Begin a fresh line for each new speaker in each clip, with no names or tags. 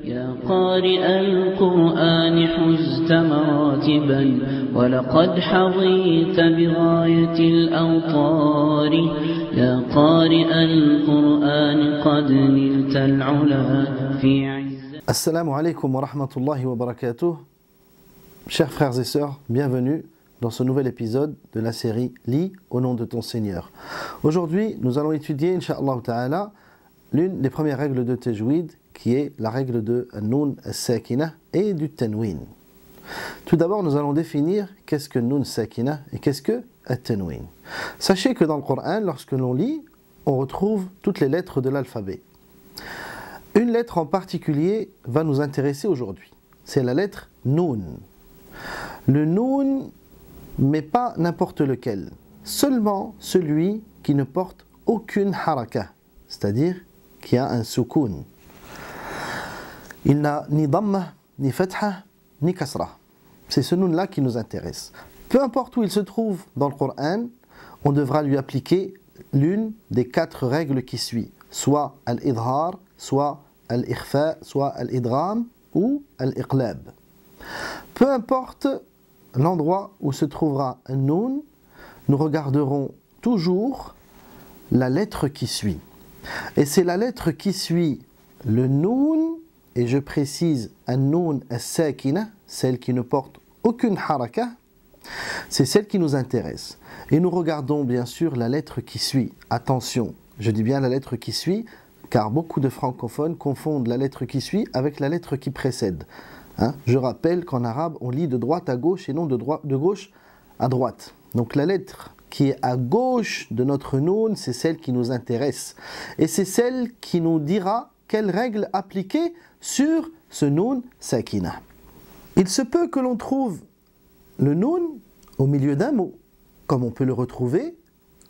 يا قارئ القرآن حزت مراتبا ولقد حظيت بغاية الأوطار يا قارئ القرآن قد نلت العلا في عز.
Assalamu alaikum wa rahmatullahi wa barakatuh. Chers frères et sœurs, bienvenue dans ce nouvel épisode de la série Lis au nom de ton Seigneur. Aujourd'hui, nous allons étudier, Inch'Allah Ta'ala, l'une des premières règles de Tajwid, qui est la règle de Noun Sakina et du Tanwin. Tout d'abord, nous allons définir qu'est-ce que Noun Sakina et qu'est-ce que Tanwin. Sachez que dans le Coran, lorsque l'on lit, on retrouve toutes les lettres de l'alphabet. Une lettre en particulier va nous intéresser aujourd'hui. C'est la lettre Noun. Le Noun, mais pas n'importe lequel. Seulement celui qui ne porte aucune haraka, c'est-à-dire qui a un soukoun. Il n'a ni damma, ni fatha, ni kasra. C'est ce noun-là qui nous intéresse. Peu importe où il se trouve dans le Coran, on devra lui appliquer l'une des 4 règles qui suivent. Soit al-idhar, soit al-ikhfa, soit al-idgham ou al-iqlab. Peu importe l'endroit où se trouvera un noun, nous regarderons toujours la lettre qui suit. Et c'est la lettre qui suit le noun, et je précise un noun as-sakina, celle qui ne porte aucune haraka, c'est celle qui nous intéresse. Et nous regardons bien sûr la lettre qui suit. Attention, je dis bien la lettre qui suit, car beaucoup de francophones confondent la lettre qui suit avec la lettre qui précède. Je rappelle qu'en arabe, on lit de droite à gauche et non de gauche à droite. Donc la lettre qui est à gauche de notre noun, c'est celle qui nous intéresse. Et c'est celle qui nous dira quelle règle appliquer sur ce noun sakina. Il se peut que l'on trouve le noun au milieu d'un mot, comme on peut le retrouver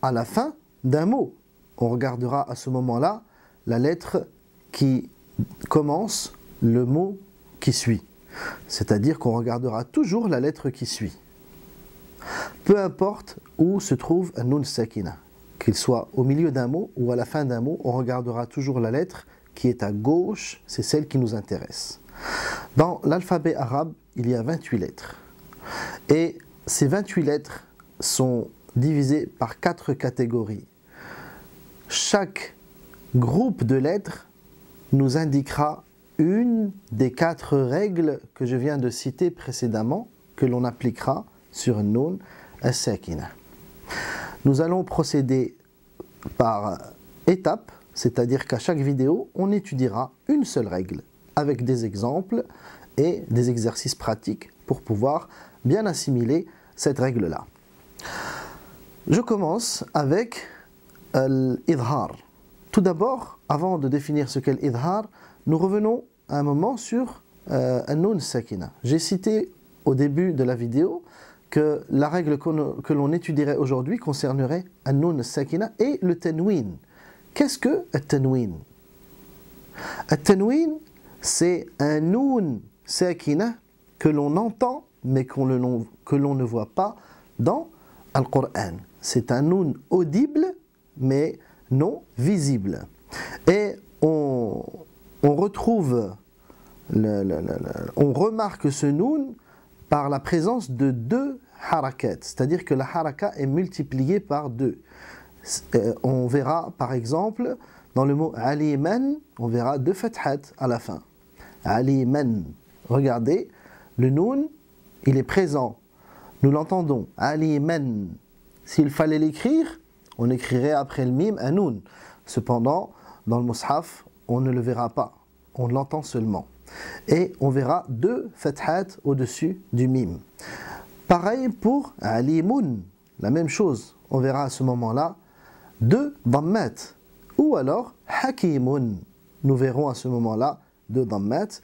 à la fin d'un mot. On regardera à ce moment-là la lettre qui commence le mot qui suit. C'est-à-dire qu'on regardera toujours la lettre qui suit. Peu importe où se trouve un noun sakina, qu'il soit au milieu d'un mot ou à la fin d'un mot, on regardera toujours la lettre qui est à gauche, c'est celle qui nous intéresse. Dans l'alphabet arabe, il y a 28 lettres. Et ces 28 lettres sont divisées par 4 catégories. Chaque groupe de lettres nous indiquera une des 4 règles que je viens de citer précédemment, que l'on appliquera sur un noun as-sakina. Nous allons procéder par étapes, c'est-à-dire qu'à chaque vidéo, on étudiera une seule règle, avec des exemples et des exercices pratiques pour pouvoir bien assimiler cette règle-là. Je commence avec l'idhar. Tout d'abord, avant de définir ce qu'est l'idhar, nous revenons un moment sur un noun sakina. J'ai cité au début de la vidéo que la règle que l'on étudierait aujourd'hui concernerait un noun sakina et le tanwin. Qu'est-ce que le tanwin? Le tanwin, c'est un noun sakina que l'on entend mais que l'on ne voit pas dans le Coran. C'est un noun audible mais non visible. Et on retrouve, on remarque ce noun par la présence de 2 harakat, c'est-à-dire que la haraka est multipliée par 2. On verra par exemple dans le mot aliman, on verra 2 fathat à la fin. Aliman, regardez, le noun, il est présent, nous l'entendons, aliman. S'il fallait l'écrire, on écrirait après le mim un noun. Cependant, dans le mushaf, on ne le verra pas, on l'entend seulement. Et on verra 2 fathat au-dessus du mim. Pareil pour alimun, la même chose, on verra à ce moment-là 2 dammat, ou alors hakimun, nous verrons à ce moment-là 2 dammat.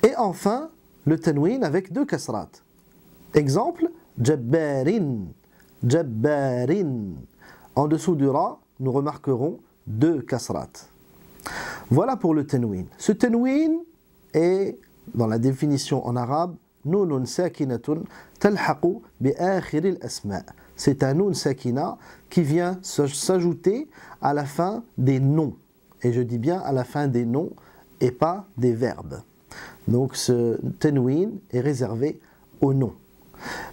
Et enfin, le tanwin avec 2 kasrat. Exemple, jabbarin, jabbarin. En dessous du ra, nous remarquerons 2 kasrat. Voilà pour le tanwin. Ce tanwin est, dans la définition en arabe, nounun sakinatun talhaqu bi akhir al-asma'. C'est un noun sakina qui vient s'ajouter à la fin des noms. Et je dis bien à la fin des noms et pas des verbes. Donc ce tanwin est réservé au nom.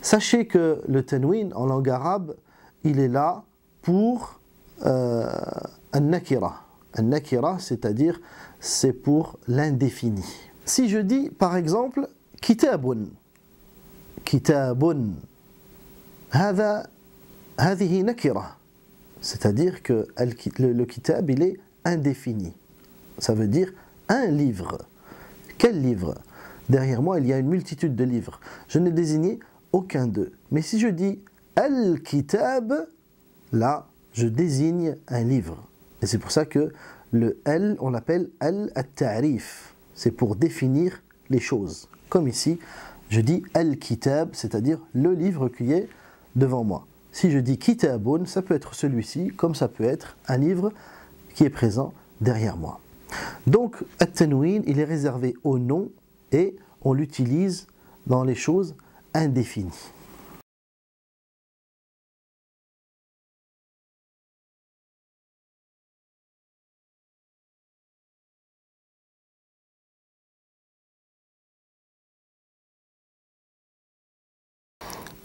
Sachez que le tanwin en langue arabe, il est là pour an-nakira. An-nakira, c'est-à-dire c'est pour l'indéfini. Si je dis par exemple kitabun, kitabun, هذه nakira, c'est-à-dire que le kitab il est indéfini. Ça veut dire un livre. Quel livre? Derrière moi il y a une multitude de livres. Je n'ai désigné aucun d'eux. Mais si je dis al-kitab, là je désigne un livre. Et c'est pour ça que le al, on l'appelle al-ta'rif. C'est pour définir les choses. Comme ici, je dis al-kitab, c'est-à-dire le livre qui est devant moi. Si je dis kitabun, ça peut être celui-ci, comme ça peut être un livre qui est présent derrière moi. Donc, at-tanwin, il est réservé au nom et on l'utilise dans les choses indéfinies.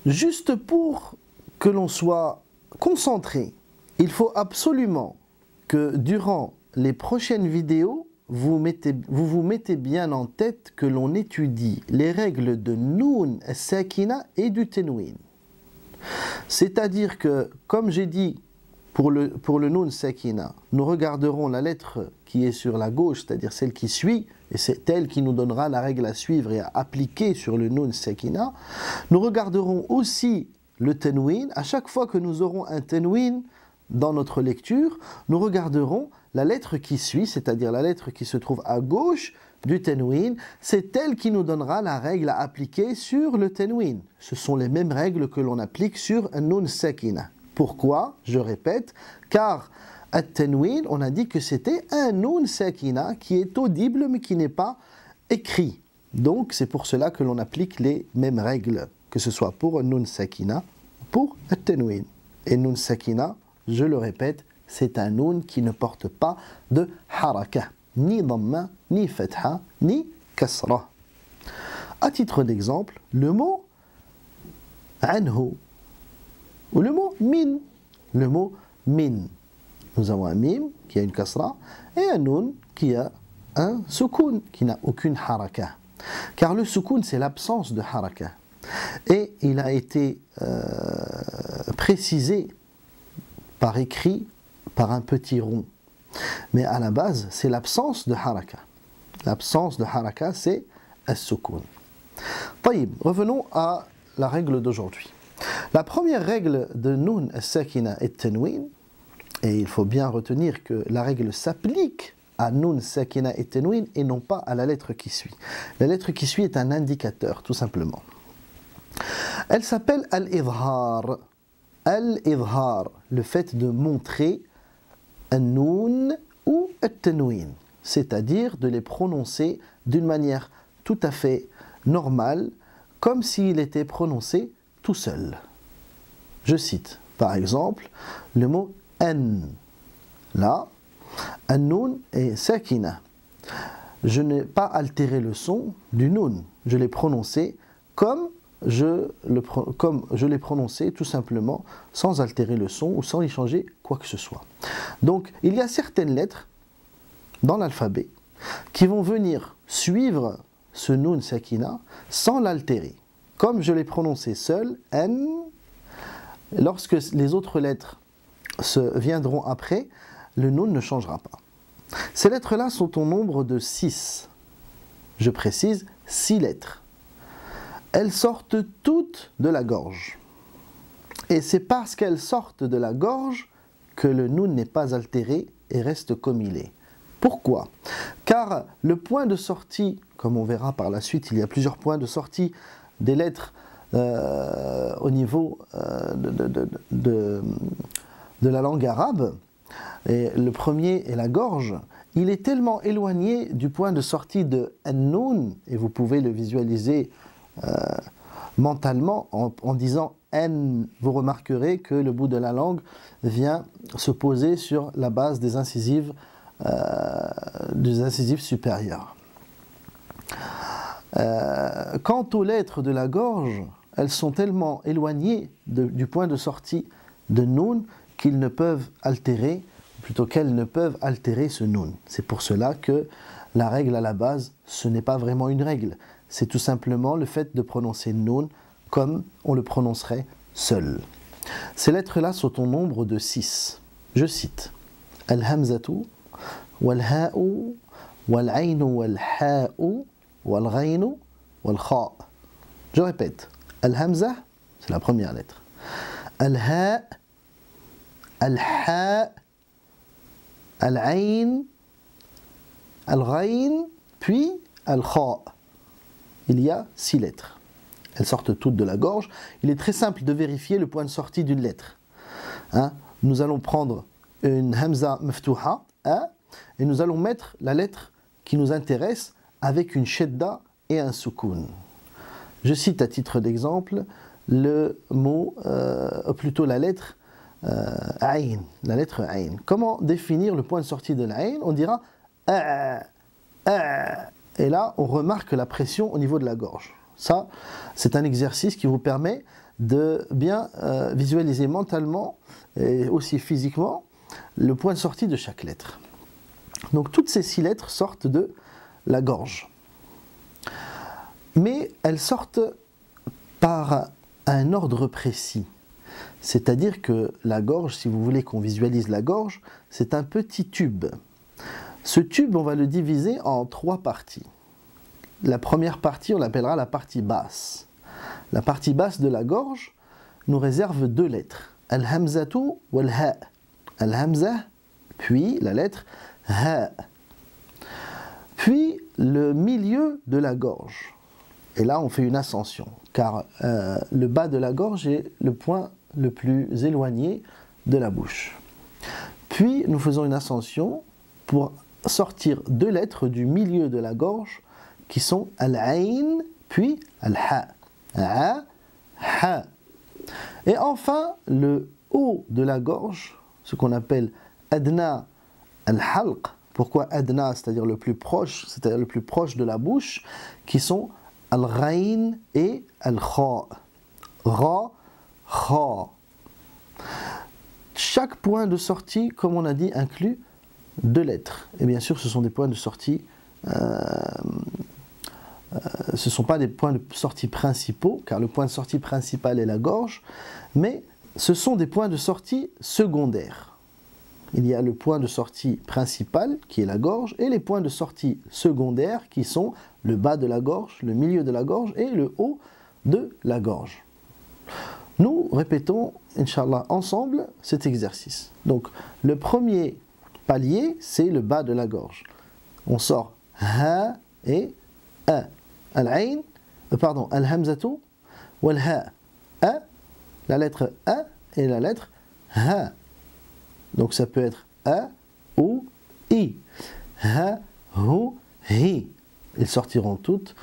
Juste pour que l'on soit concentré, il faut absolument que durant les prochaines vidéos, vous vous mettez bien en tête que l'on étudie les règles de Noun Sakina et du Tanwin. C'est-à-dire que, comme j'ai dit, pour le Noun Sakina, nous regarderons la lettre qui est sur la gauche, c'est-à-dire celle qui suit, et c'est elle qui nous donnera la règle à suivre et à appliquer sur le Noun Sakina. Nous regarderons aussi le Tanwin. À chaque fois que nous aurons un Tanwin dans notre lecture, nous regarderons la lettre qui suit, c'est-à-dire la lettre qui se trouve à gauche du Tanwin. C'est elle qui nous donnera la règle à appliquer sur le Tanwin. Ce sont les mêmes règles que l'on applique sur un Noun Sakina. Pourquoi? Je répète, car at-tanwin, on a dit que c'était un Noun Sakina qui est audible mais qui n'est pas écrit. Donc c'est pour cela que l'on applique les mêmes règles, que ce soit pour un Noun Sakina ou pour at-tanwin. Et Noun Sakina, je le répète, c'est un Noun qui ne porte pas de haraka, ni dhamma, ni fatha, ni kasra. À titre d'exemple, le mot anhu, ou le mot min. Le mot min. Nous avons un mim qui a une kasra et un nun qui a un soukoun qui n'a aucune haraka. Car le soukoun c'est l'absence de haraka. Et il a été précisé par écrit par un petit rond. Mais à la base c'est l'absence de haraka. L'absence de haraka c'est as-soukoun. طيب, revenons à la règle d'aujourd'hui. La première règle de Noun Sakina et Tanwin, et il faut bien retenir que la règle s'applique à Noun Sakina et Tanwin et non pas à la lettre qui suit. La lettre qui suit est un indicateur, tout simplement. Elle s'appelle Al-Idhar. Al-Idhar, le fait de montrer un Noun ou un Tanwin, c'est-à-dire de les prononcer d'une manière tout à fait normale, comme s'il était prononcé tout seul. Je cite, par exemple, le mot an. Là, an-noun est sakina. Je n'ai pas altéré le son du noun. Je l'ai prononcé comme je l'ai prononcé tout simplement, sans altérer le son ou sans y changer quoi que ce soit. Donc, il y a certaines lettres dans l'alphabet qui vont venir suivre ce noun sakina sans l'altérer. Comme je l'ai prononcé seul, n, lorsque les autres lettres viendront après, le noun ne changera pas. Ces lettres-là sont au nombre de 6. Je précise, 6 lettres. Elles sortent toutes de la gorge. Et c'est parce qu'elles sortent de la gorge que le noun n'est pas altéré et reste comme il est. Pourquoi? Car le point de sortie, comme on verra par la suite, il y a plusieurs points de sortie des lettres au niveau de la langue arabe, et le premier est la gorge. Il est tellement éloigné du point de sortie de an-noun, et vous pouvez le visualiser mentalement en disant n. Vous remarquerez que le bout de la langue vient se poser sur la base des incisives des incisives supérieures. Quant aux lettres de la gorge, elles sont tellement éloignées du point de sortie de Noun qu'ils ne peuvent altérer, plutôt qu'elles ne peuvent altérer ce Noun. C'est pour cela que la règle à la base, ce n'est pas vraiment une règle. C'est tout simplement le fait de prononcer Noun comme on le prononcerait seul. Ces lettres-là sont au nombre de 6. Je cite Al-Hamzatu, Wal-Ha'u, Wal-Aynu, Wal-Ha'u, Wal-Ghaynu, Wal-Kha. Je répète. Al-Hamza, c'est la première lettre. Al-Ha, Al-Ha, Al-Ayn, Al-Ghayn, puis Al-Kha. Il y a 6 lettres. Elles sortent toutes de la gorge. Il est très simple de vérifier le point de sortie d'une lettre. Nous allons prendre une Hamza Maftuha, et nous allons mettre la lettre qui nous intéresse avec une Shedda et un Soukoun. Je cite à titre d'exemple le mot, plutôt la lettre Ayn, la lettre Ayn. Comment définir le point de sortie de l'Ayn? On dira et là on remarque la pression au niveau de la gorge. Ça, c'est un exercice qui vous permet de bien visualiser mentalement et aussi physiquement le point de sortie de chaque lettre. Donc toutes ces 6 lettres sortent de la gorge. Mais elles sortent par un ordre précis. C'est-à-dire que la gorge, si vous voulez qu'on visualise la gorge, c'est un petit tube. Ce tube, on va le diviser en 3 parties. La première partie, on l'appellera la partie basse. La partie basse de la gorge nous réserve 2 lettres. Al-Hamzatu wal-Ha. Al-Hamza, puis la lettre Ha. Puis le milieu de la gorge. Et là, on fait une ascension, car le bas de la gorge est le point le plus éloigné de la bouche. Puis, nous faisons une ascension pour sortir 2 lettres du milieu de la gorge, qui sont Al-Ayn, puis Al-Ha. Ha, Ha. Et enfin, le haut de la gorge, ce qu'on appelle Adna Al-Halq. Pourquoi Adna, c'est-à-dire le plus proche, c'est-à-dire le plus proche de la bouche, qui sont Al-Ghayn et Al-Kha. Ra, Kha. Chaque point de sortie, comme on a dit, inclut 2 lettres. Et bien sûr, ce sont des points de sortie, ce ne sont pas des points de sortie principaux, car le point de sortie principal est la gorge, mais ce sont des points de sortie secondaires. Il y a le point de sortie principal, qui est la gorge, et les points de sortie secondaires, qui sont le bas de la gorge, le milieu de la gorge et le haut de la gorge. Nous répétons, Inch'Allah, ensemble cet exercice. Donc, le premier palier, c'est le bas de la gorge. On sort Ha et A. Al-Ayn, pardon, Al-Hamzatu, wal-Ha. A, la lettre A et la lettre Ha. Donc ça peut être A ou I. Ha, Hu, Hi. Ils sortiront toutes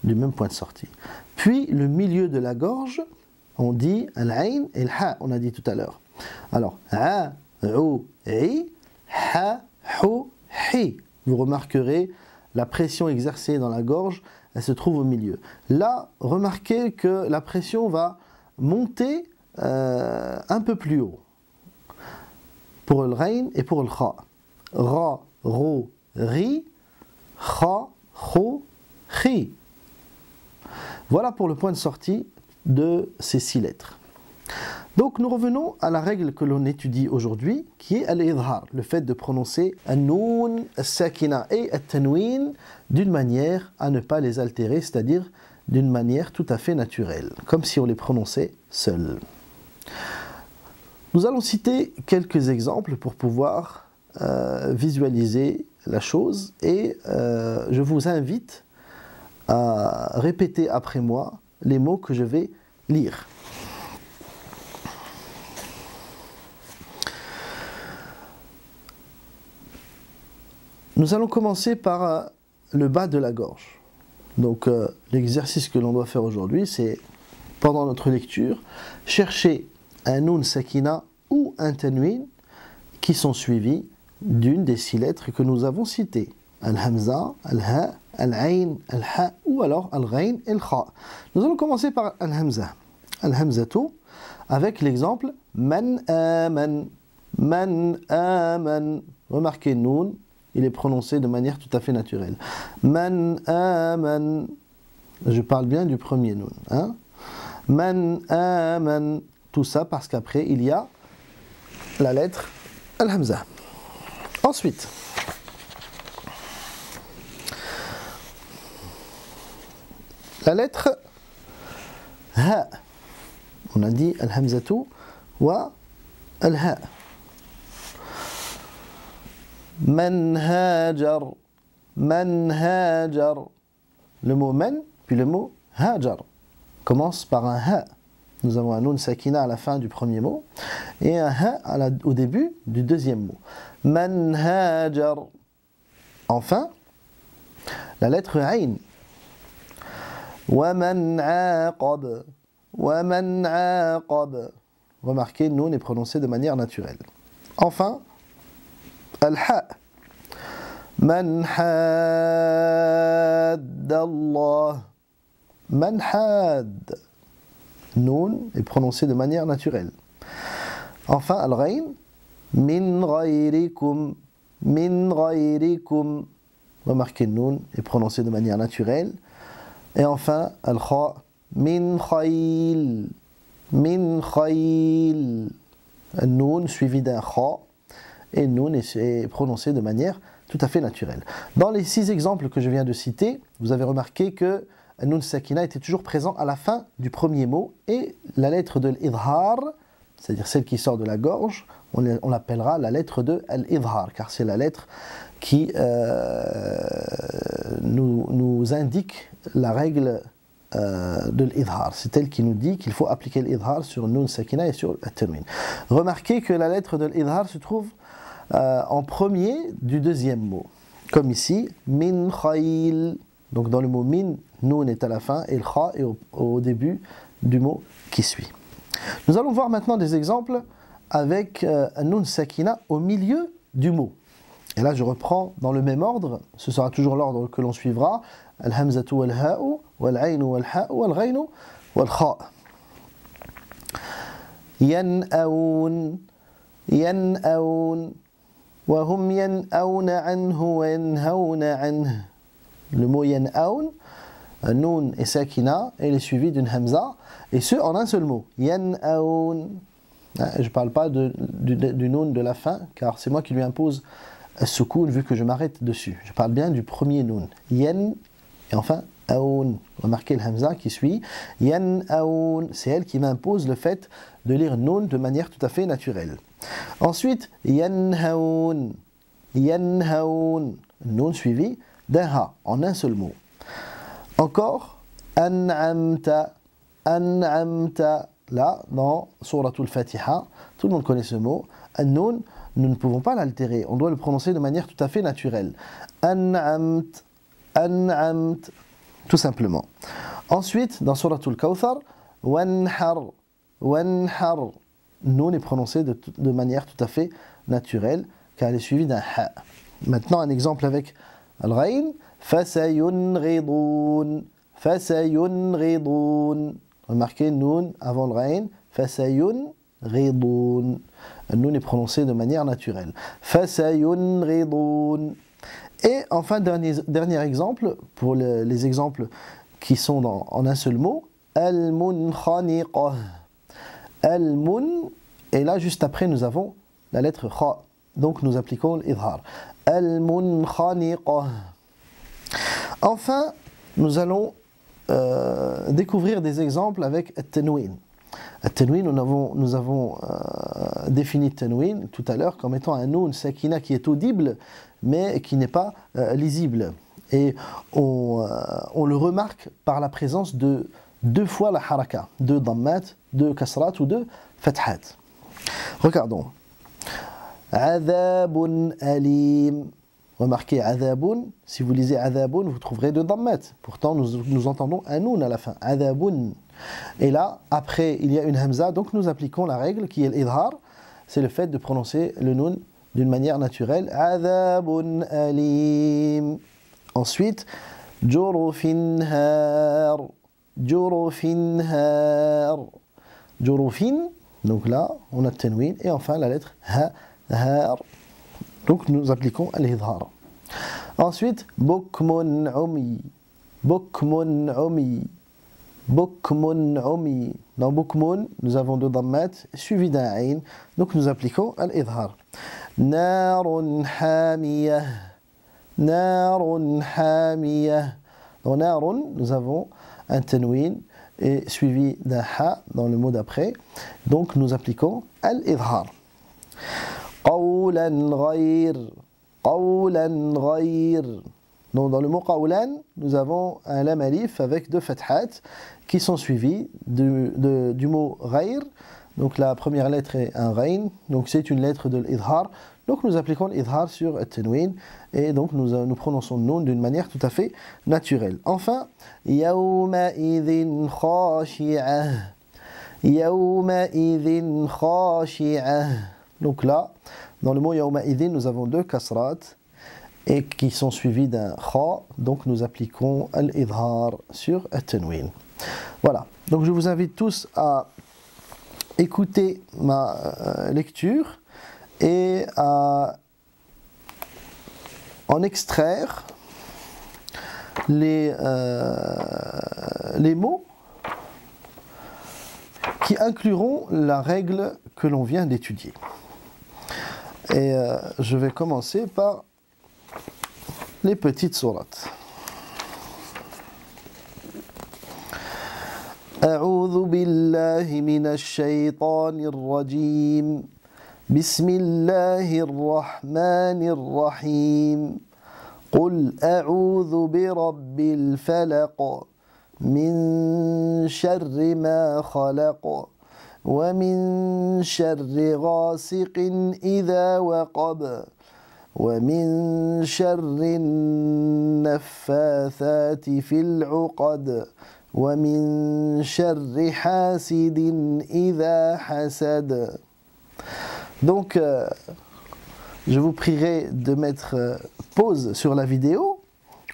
du même point de sortie. Puis le milieu de la gorge, on dit Al-Ayn et Al-Ha, on a dit tout à l'heure. Alors, A, Hu, I, Ha, Hu, Hi. Vous remarquerez la pression exercée dans la gorge, elle se trouve au milieu. Là, remarquez que la pression va monter un peu plus haut. Pour le Ghayn et pour le Kha. Ra, Ro, Ri, Kha, Kho, Khi. Voilà pour le point de sortie de ces 6 lettres. Donc nous revenons à la règle que l'on étudie aujourd'hui, qui est al-idhar, le fait de prononcer an-noun, as-sakina et at-tanwin d'une manière à ne pas les altérer, c'est-à-dire d'une manière tout à fait naturelle, comme si on les prononçait seuls. Nous allons citer quelques exemples pour pouvoir visualiser la chose et je vous invite à répéter après moi les mots que je vais lire. Nous allons commencer par le bas de la gorge. Donc l'exercice que l'on doit faire aujourd'hui, c'est pendant notre lecture, chercher un noun sakina ou un tanwin qui sont suivis d'une des 6 lettres que nous avons citées. Al-Hamza, Al-Ha, Al-Ain, Al-Ha ou alors Al-Ghain et Al-Kha. Nous allons commencer par Al-Hamza. Al-Hamzatu avec l'exemple Man aman. Man aman. Remarquez Noun, il est prononcé de manière tout à fait naturelle. Man aman. Je parle bien du premier Noun. Hein? Man aman. Tout ça parce qu'après il y a la lettre Al-Hamza. Ensuite, la lettre Ha. On a dit Al-Hamzatu wa Al-Ha. Man hajar. Man hajar. Le mot man, puis le mot hajar. Commence par un Ha. Nous avons un nun sakina à la fin du premier mot et un ha au début du deuxième mot. Man hajar. Enfin, la lettre ayn. Wa man aqab. Wa man aqab. Remarquez, nun est prononcé de manière naturelle. Enfin, al-ha. Man haddallah. Man hadd. Noun est prononcé de manière naturelle. Enfin, al-ghayn, min ghayrikum, min ghayrikum. Remarquez, noun est prononcé de manière naturelle. Et enfin, al-kha, min khayl, min khayl. Noun suivi d'un kha, et noun est prononcé de manière tout à fait naturelle. Dans les 6 exemples que je viens de citer, vous avez remarqué que Nun Sakina était toujours présent à la fin du premier mot et la lettre de l'Idhar, c'est-à-dire celle qui sort de la gorge, on l'appellera la lettre de l'Idhar, car c'est la lettre qui nous indique la règle de l'Idhar. C'est elle qui nous dit qu'il faut appliquer l'Idhar sur Nun Sakina et sur At-Tanwin. Remarquez que la lettre de l'Idhar se trouve en premier du deuxième mot, comme ici, Min Khayl. Donc dans le mot min, nun est à la fin et le kha est au début du mot qui suit. Nous allons voir maintenant des exemples avec un nun sakina au milieu du mot. Et là je reprends dans le même ordre, ce sera toujours l'ordre que l'on suivra. Al-hamzatu wal-ha'u, wal-aynu wal-ha'u, wal-ghaynu, wal-kha. Yan'aun, yan'aun, wa hum yan'auna anhu wa yanhauna anhu. Le mot yan'aun, nun et sakina, et il est suivi d'une hamza, et ce en un seul mot. Yan'aun. Je ne parle pas du nun de la fin, car c'est moi qui lui impose soukoun vu que je m'arrête dessus. Je parle bien du premier nun. Yan, et enfin, aun. Remarquez le hamza qui suit. Yan'aun. C'est elle qui m'impose le fait de lire nun de manière tout à fait naturelle. Ensuite, yanhaun. Yanhaun. Nun suivi d'un ha, en un seul mot. Encore, an'amta, an'amta. Là, dans Suratul Fatiha, tout le monde connaît ce mot. An-nun, nous ne pouvons pas l'altérer. On doit le prononcer de manière tout à fait naturelle. An'amt, an'amt, tout simplement. Ensuite, dans Suratul Kawthar, wanhar, wanhar. Nun est prononcé de manière tout à fait naturelle, car elle est suivie d'un ha. Maintenant, un exemple avec Al-Ghayn, fasayunghidun, fasayunghidun. Remarquez Nun avant le Ghayn, fasayunghidun. Le Nun est prononcé de manière naturelle. Fasayunghidun. Et enfin, dernier exemple, pour les exemples qui sont en un seul mot, al-munkhaniqah. Al-mun, et là juste après nous avons la lettre kha. Donc nous appliquons l'idhar. Al-munkhaniqah. Enfin, nous allons découvrir des exemples avec At-Tanwin. At-Tanwin, nous avons défini Tanwin tout à l'heure comme étant un nun sakina qui est audible mais qui n'est pas lisible. Et on le remarque par la présence de 2 fois la haraka, 2 dammat, 2 kasrat ou 2 fathat. Regardons. Adhabun alim. Remarquez adhabun, si vous lisez adhabun, vous trouverez 2 dammat. Pourtant, nous entendons un nun à la fin. Adhabun. Et là, après, il y a une hamza, donc nous appliquons la règle qui est l'idhar. C'est le fait de prononcer le nun d'une manière naturelle. Adhabun alim. Ensuite, jurufin har. Jurufin har. Jurufin, donc là, on a le tanwin. Et enfin, la lettre ha, har. Donc, nous appliquons al-idhar. Ensuite, bukmun umi. Bukmun umi. Bukmun umi. Dans bukmun, nous avons deux dammat suivi d'un ayn. Donc, nous appliquons al-idhar. Narun hamiyah. Narun hamiyah. Dans narun, nous avons un tanwin et suivi d'un ha dans le mot d'après. Donc, nous appliquons al-idhar. Qawlan ghayr. Qawlan ghayr. Donc, dans le mot qawlan, nous avons un lam alif avec deux fathat qui sont suivis du mot ghayr. Donc, la première lettre est un ghayn. Donc, c'est une lettre de l'idhar. Donc, nous appliquons l'idhar sur at-tanwin. Et donc, nous prononçons le nun d'une manière tout à fait naturelle. Enfin, yawma idhin khashi'ah. Yawma idhin khashi'ah. Donc là, dans le mot yawma idhin, nous avons deux kasrat et qui sont suivis d'un kha. Donc, nous appliquons al-idhar sur at-tanwin. Voilà. Donc, je vous invite tous à écouter ma lecture et à en extraire les mots qui incluront la règle que l'on vient d'étudier. Et je vais commencer par les petites sourates. أعوذ بالله من الشيطان الرجيم بسم الله الرحمن الرحيم قل أعوذ برب الفلق من شر ما خلق ومن شر غاسق إذا وقب ومن شر النفاثات في العقد ومن شر حاسد إذا حسد. Donc, je vous prierai de mettre pause sur la vidéo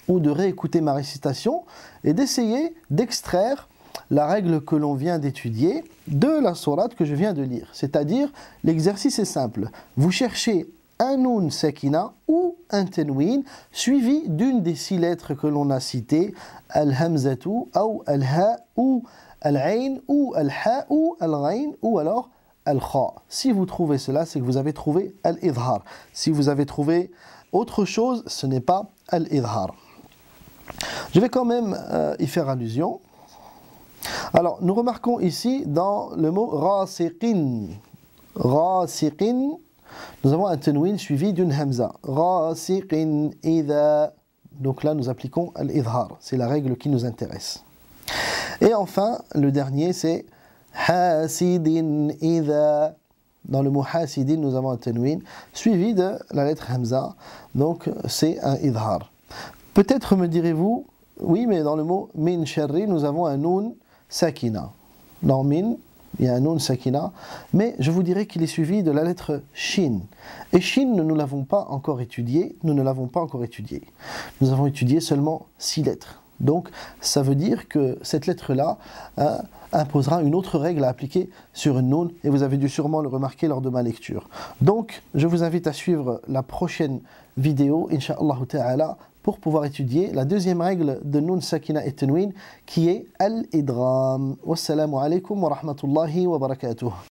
ou de réécouter ma récitation et d'essayer d'extraire la règle que l'on vient d'étudier de la sourate que je viens de lire. C'est-à-dire, l'exercice est simple. Vous cherchez un nun sakina ou un tanwin suivi d'une des 6 lettres que l'on a citées, al-hamzatu ou al-ha ou al-ayn ou al-ha ou al-ghayn ou alors al-kha. Si vous trouvez cela, c'est que vous avez trouvé al-idhar. Si vous avez trouvé autre chose, ce n'est pas al-idhar. Je vais quand même y faire allusion. Alors, nous remarquons ici dans le mot rasiqin. Rasiqin, nous avons un tanwin suivi d'une hamza. Rasiqin idha. Donc là, nous appliquons al-idhar. C'est la règle qui nous intéresse. Et enfin, le dernier, c'est hasidin idha. Dans le mot hasidin, nous avons un tanwin suivi de la lettre hamza. Donc, c'est un idhar. Peut-être me direz-vous, oui, mais dans le mot min sharri, nous avons un nun sakina. Dans min, il y a un nun sakina, mais je vous dirais qu'il est suivi de la lettre shin. Et shin, nous ne l'avons pas encore étudié, nous avons étudié seulement 6 lettres. Donc, ça veut dire que cette lettre-là imposera une autre règle à appliquer sur une nun, et vous avez dû sûrement le remarquer lors de ma lecture. Donc, je vous invite à suivre la prochaine vidéo, Inch'Allah Ta'ala, pour pouvoir étudier la deuxième règle de nun sakina et tanwin, qui est al-idgham. Wassalamu alaikum wa rahmatullahi wa barakatuh.